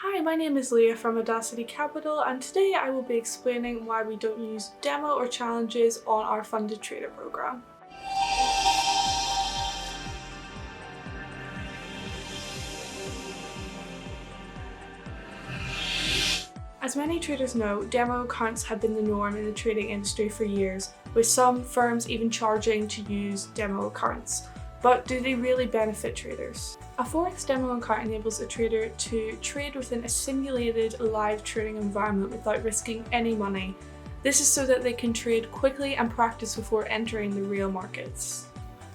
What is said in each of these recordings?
Hi, my name is Leah from AudaCity Capital, and today I will be explaining why we don't use demo or challenges on our funded trader program. As many traders know, demo accounts have been the norm in the trading industry for years, with some firms even charging to use demo accounts. But do they really benefit traders? A Forex demo account enables a trader to trade within a simulated live trading environment without risking any money. This is so that they can trade quickly and practice before entering the real markets.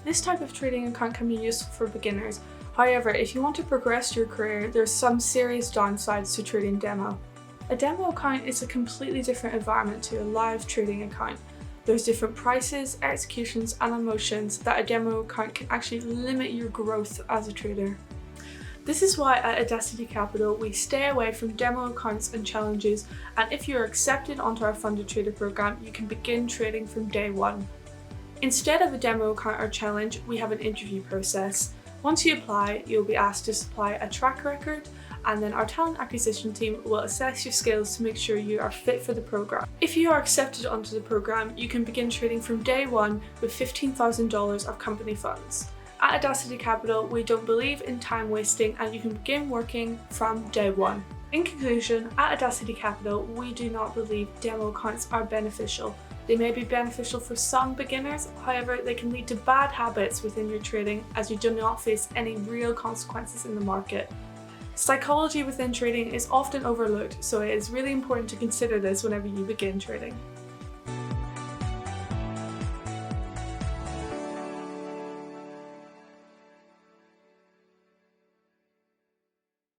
This type of trading account can be useful for beginners. However, if you want to progress your career, there's some serious downsides to trading demo. A demo account is a completely different environment to a live trading account. There's different prices, executions, and emotions that a demo account can actually limit your growth as a trader. This is why at AudaCity Capital we stay away from demo accounts and challenges, and if you are accepted onto our funded trader program, you can begin trading from day one. Instead of a demo account or challenge, we have an interview process. Once you apply, you'll be asked to supply a track record, and then our talent acquisition team will assess your skills to make sure you are fit for the program. If you are accepted onto the program, you can begin trading from day one with $15,000 of company funds. At AudaCity Capital, we don't believe in time wasting, and you can begin working from day one. In conclusion, at AudaCity Capital, we do not believe demo accounts are beneficial. They may be beneficial for some beginners, however, they can lead to bad habits within your trading as you do not face any real consequences in the market. Psychology within trading is often overlooked, so it is really important to consider this whenever you begin trading.